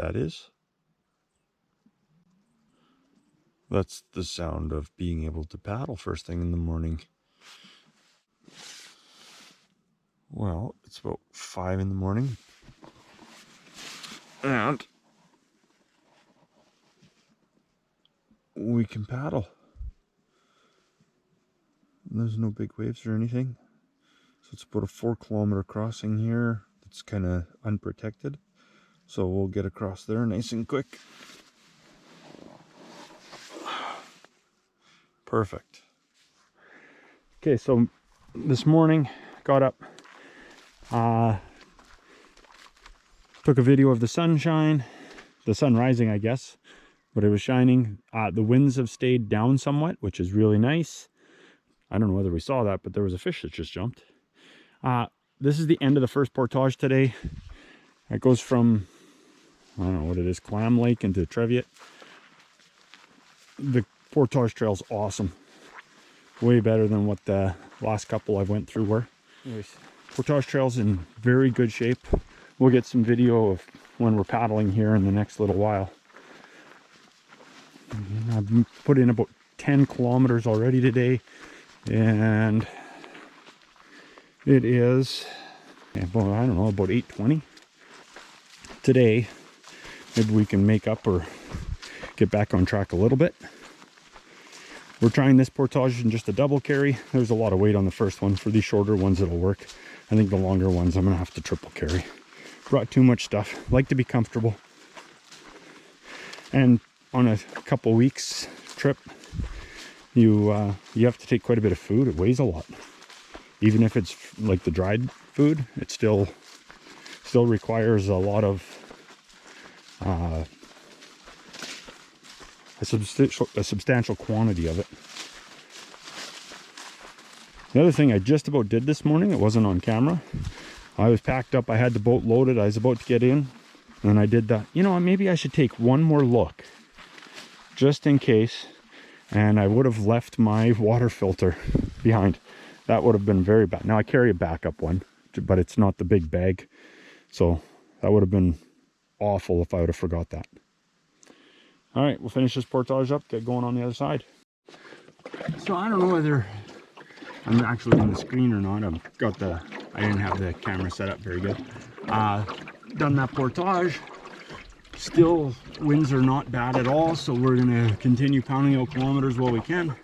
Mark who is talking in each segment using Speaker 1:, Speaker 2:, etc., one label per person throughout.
Speaker 1: that is. That's the sound of being able to paddle first thing in the morning. Well, it's about 5 in the morning. And we can paddle. There's no big waves or anything. So it's about a 4-kilometer crossing here. It's kind of unprotected. So we'll get across there nice and quick. Perfect. Okay, so this morning, got up, took a video of the sunshine, the sun rising, I guess, but it was shining. The winds have stayed down somewhat, which is really nice. I don't know whether we saw that, but there was a fish that just jumped. This is the end of the first portage today. It goes from, I don't know what it is, Clam Lake into Treviot. The portage trail's awesome. Way better than what the last couple I've went through were. Anyways, portage trail's in very good shape. We'll get some video of when we're paddling here in the next little while. I've put in about 10 kilometers already today, and it is about, I don't know, about 8:20 today. Maybe we can make up or get back on track a little bit. We're trying this portage in just a double carry. There's a lot of weight on the first one. For these shorter ones it'll work. I think the longer ones I'm gonna have to triple carry. Brought too much stuff. Like to be comfortable. And on a couple weeks trip, you have to take quite a bit of food. It weighs a lot. Even if it's like the dried food, it still requires a lot of a substantial quantity of it. The other thing I just about did this morning, it wasn't on camera. I was packed up, I had the boat loaded, I was about to get in, and I did that. You know what, maybe I should take one more look, just in case, and I would have left my water filter behind. That would have been very bad. Now I carry a backup one, but it's not the big bag, so that would have been awful if I would have forgot that. All right, we'll finish this portage up, get going on the other side. So I don't know whether I'm actually on the screen or not. I didn't have the camera set up very good. Done that portage. Still, winds are not bad at all, so we're gonna continue pounding out kilometers while we can.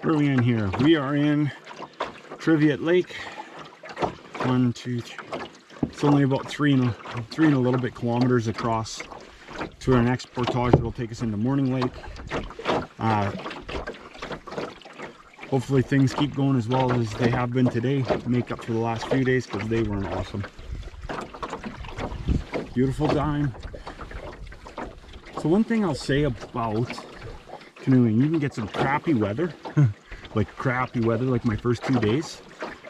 Speaker 1: Where are we in here? We are in Treviot Lake. 1, 2, 3. It's only about 3 and a little bit kilometers across to our next portage that will take us into Morning Lake. Hopefully things keep going as well as they have been today. Make up for the last few days because they weren't awesome. Beautiful time. So one thing I'll say about canoeing, you can get some crappy weather, like my first 2 days.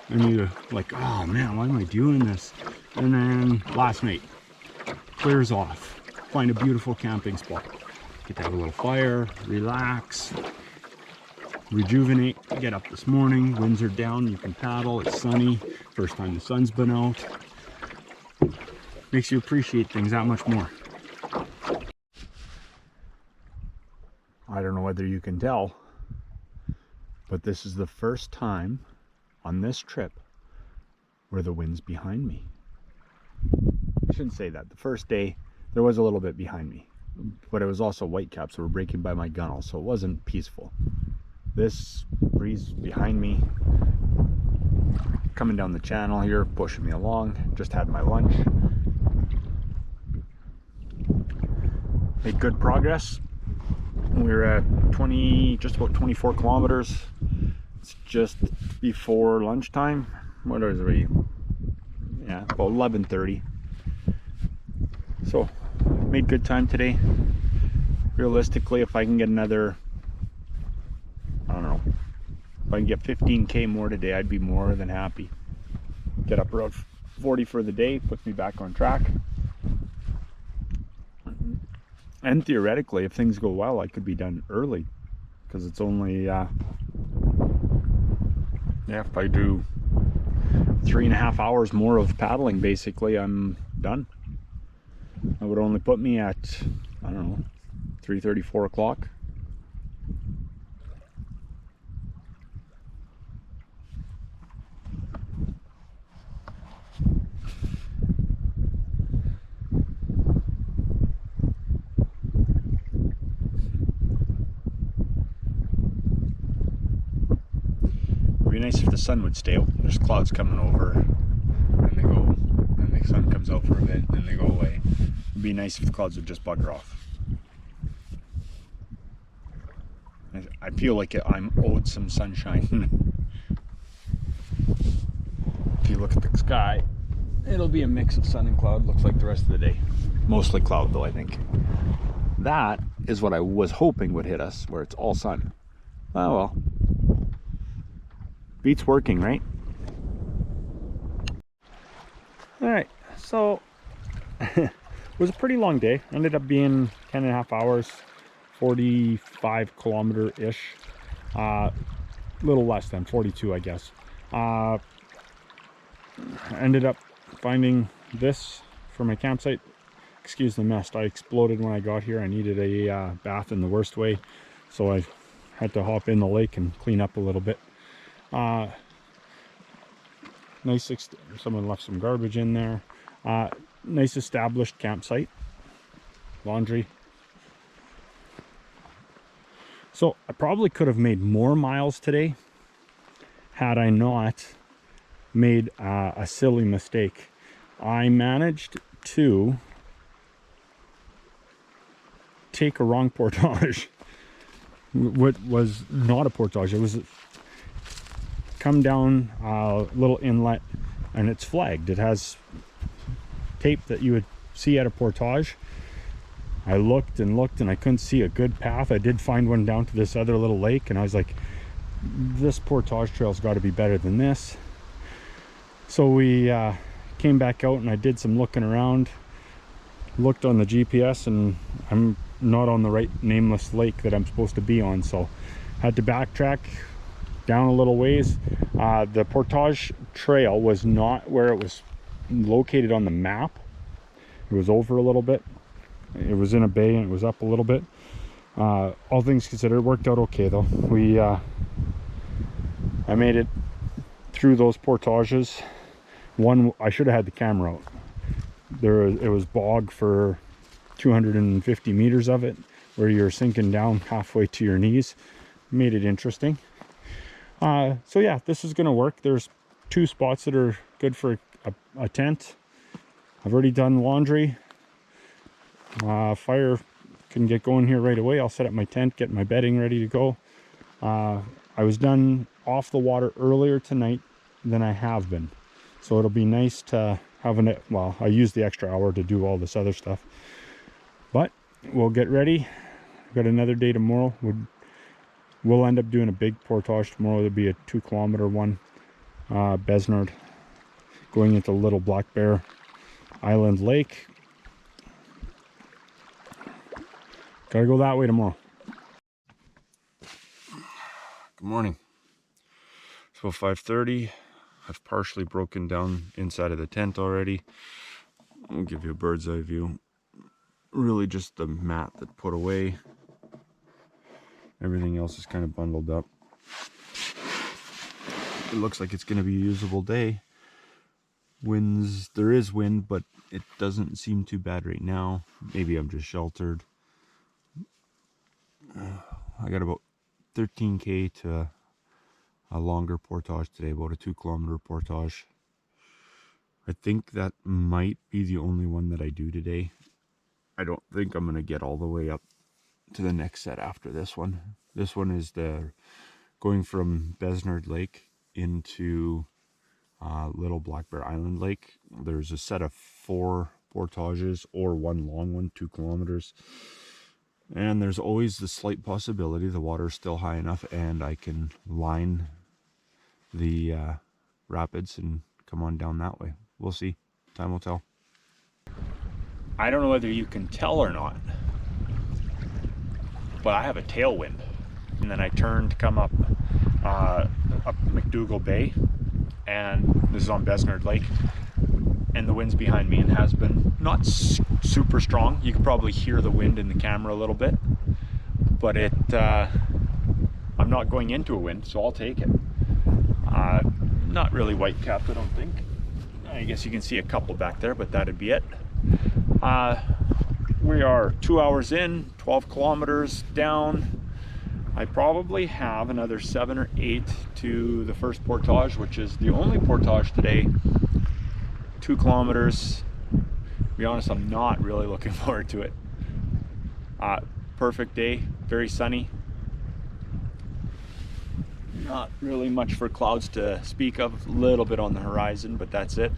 Speaker 1: And you're like, oh man, why am I doing this? And then last night, clears off. Find a beautiful camping spot. Get to have a little fire, relax, rejuvenate. Get up this morning, winds are down, you can paddle, it's sunny. First time the sun's been out. Makes you appreciate things that much more. I don't know whether you can tell, but this is the first time on this trip where the wind's behind me. I shouldn't say that. The first day there was a little bit behind me, but it was also whitecaps that were breaking by my gunnel, so it wasn't peaceful. This breeze behind me, coming down the channel here, pushing me along. Just had my lunch. Made good progress. We're at just about 24 kilometers. It's just before lunchtime. What is it? Yeah, about 11:30. So, made good time today. Realistically, if I can get another, I don't know, if I can get 15K more today, I'd be more than happy. Get up around 40 for the day, puts me back on track. And theoretically, if things go well, I could be done early, because it's only, if I do 3.5 hours more of paddling, basically, I'm done. That would only put me at, I don't know, 3:30, 4 o'clock. It'd be nice if the sun would stay out. There's clouds coming over, and they go, and the sun comes out for a bit, and then they go away. It'd be nice if the clouds would just bugger off. I feel like I'm owed some sunshine. If you look at the sky, it'll be a mix of sun and cloud. Looks like the rest of the day. Mostly cloud though, I think. That is what I was hoping would hit us, where it's all sun. Oh well. Beats working, right? Alright, so it was a pretty long day. Ended up being 10.5 hours, 45 kilometer-ish. A little less than 42, I guess. Ended up finding this for my campsite. Excuse the mess. I exploded when I got here. I needed a bath in the worst way, so I had to hop in the lake and clean up a little bit. Nice, someone left some garbage in there. Nice established campsite. Laundry. So I probably could have made more miles today had I not made a silly mistake. I managed to take a wrong portage. What was not a portage, it was come down a little inlet, and it's flagged. It has tape that you would see at a portage. I looked and looked and I couldn't see a good path. I did find one down to this other little lake, and I was like, this portage trail's got to be better than this. So we came back out and I did some looking around, looked on the GPS, and I'm not on the right nameless lake that I'm supposed to be on, so had to backtrack down a little ways. The portage trail was not where it was located on the map. It was over a little bit. It was in a bay and it was up a little bit. All things considered, it worked out okay though. I made it through those portages. One, I should have had the camera out. It was bog for 250 meters of it, where you're sinking down halfway to your knees. Made it interesting. So yeah, this is gonna work. There's 2 spots that are good for a tent. I've already done laundry. Fire can get going here right away. I'll set up my tent, get my bedding ready to go. I was done off the water earlier tonight than I have been, so it'll be nice to have well, I used the extra hour to do all this other stuff, but we'll get ready. Got another day tomorrow. We'll end up doing a big portage tomorrow. There'll be a 2-kilometer one, Besnard, going into Little Black Bear Island Lake. Gotta go that way tomorrow. Good morning. It's about 5:30. I've partially broken down inside of the tent already. I'll give you a bird's eye view. Really just the mat that put away. Everything else is kind of bundled up. It looks like it's going to be a usable day. Winds, there is wind, but it doesn't seem too bad right now. Maybe I'm just sheltered. I got about 13k to a longer portage today, about a 2-kilometer portage. I think that might be the only one that I do today. I don't think I'm going to get all the way up to the next set after this one. This one is going from Besnard Lake into Little Black Bear Island Lake. There's a set of 4 portages or one long one, 2 kilometers. And there's always the slight possibility the water is still high enough and I can line the rapids and come on down that way. We'll see. Time will tell. I don't know whether you can tell or not, but I have a tailwind. And then I turn to come up McDougall Bay. and this is on Besnard Lake, and the wind's behind me and has been not super strong. You can probably hear the wind in the camera a little bit, but I'm not going into a wind, so I'll take it. Not really white capped, I don't think. I guess you can see a couple back there, but that'd be it. We are 2 hours in, 12 kilometers down. I probably have another 7 or 8 to the first portage, which is the only portage today. 2 kilometers. To be honest, I'm not really looking forward to it. Perfect day, very sunny. Not really much for clouds to speak of, a little bit on the horizon, but that's it.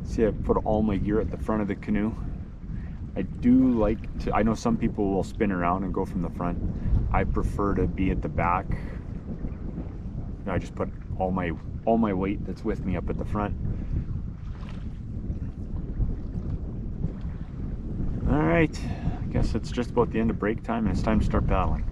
Speaker 1: See, I put all my gear at the front of the canoe. I do like to, I know some people will spin around and go from the front. I prefer to be at the back. I just put all my weight that's with me up at the front. All right, I guess it's just about the end of break time and it's time to start paddling.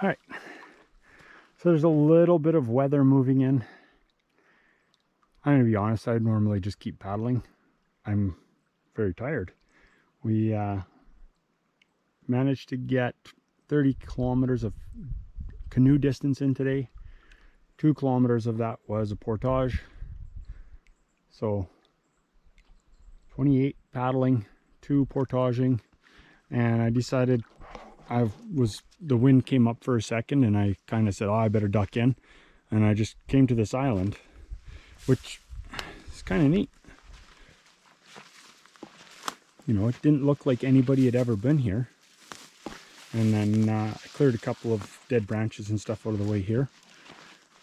Speaker 1: All right, so there's a little bit of weather moving in. I'm gonna be honest, I'd normally just keep paddling. I'm very tired. We managed to get 30 kilometers of canoe distance in today. 2 kilometers of that was a portage. So 28 paddling, 2 portaging, and I decided the wind came up for a second and I kind of said, oh, I better duck in. And I just came to this island, which is kind of neat. You know, it didn't look like anybody had ever been here. And then I cleared a couple of dead branches and stuff out of the way here.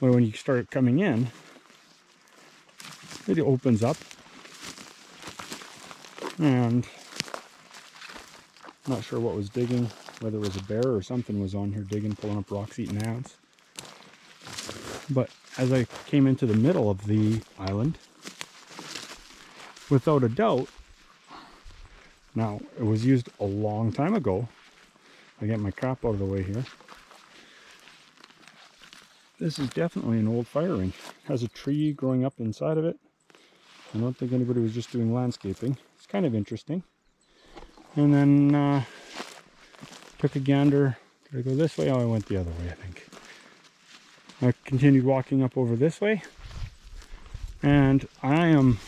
Speaker 1: But when you start coming in, it opens up. And I'm not sure what was digging, whether it was a bear or something was on here digging, pulling up rocks, eating ants. But as I came into the middle of the island, without a doubt, now it was used a long time ago. I get my crap out of the way here. This is definitely an old fire ring. It has a tree growing up inside of it. I don't think anybody was just doing landscaping. It's kind of interesting. And then took a gander. Did I go this way? Oh, I went the other way, I think. I continued walking up over this way. And I am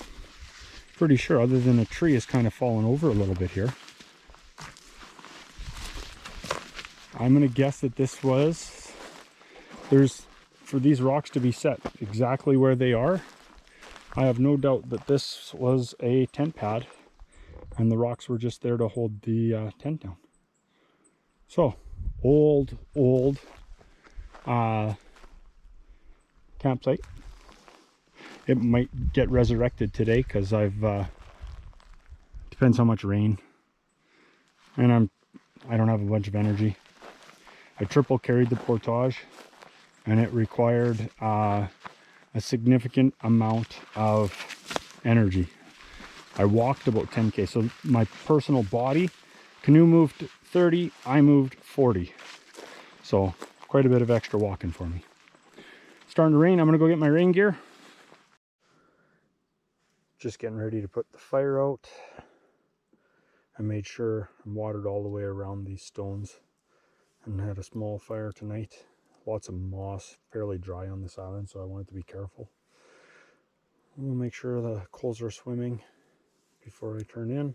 Speaker 1: pretty sure, other than a tree has kind of fallen over a little bit here, I'm going to guess that this was, for these rocks to be set exactly where they are, I have no doubt that this was a tent pad and the rocks were just there to hold the tent down. So, old campsite. It might get resurrected today because depends how much rain, and I don't have a bunch of energy. I triple carried the portage and it required a significant amount of energy. I walked about 10K, so my personal body, canoe moved 30, I moved 40. So quite a bit of extra walking for me. Starting to rain, I'm gonna go get my rain gear. Just getting ready to put the fire out. I made sure I'm watered all the way around these stones and had a small fire tonight. Lots of moss, fairly dry on this island, so I wanted to be careful. We'll make sure the coals are swimming before I turn in.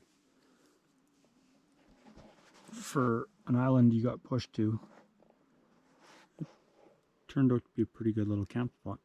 Speaker 1: For an island you got pushed to, it turned out to be a pretty good little camp spot.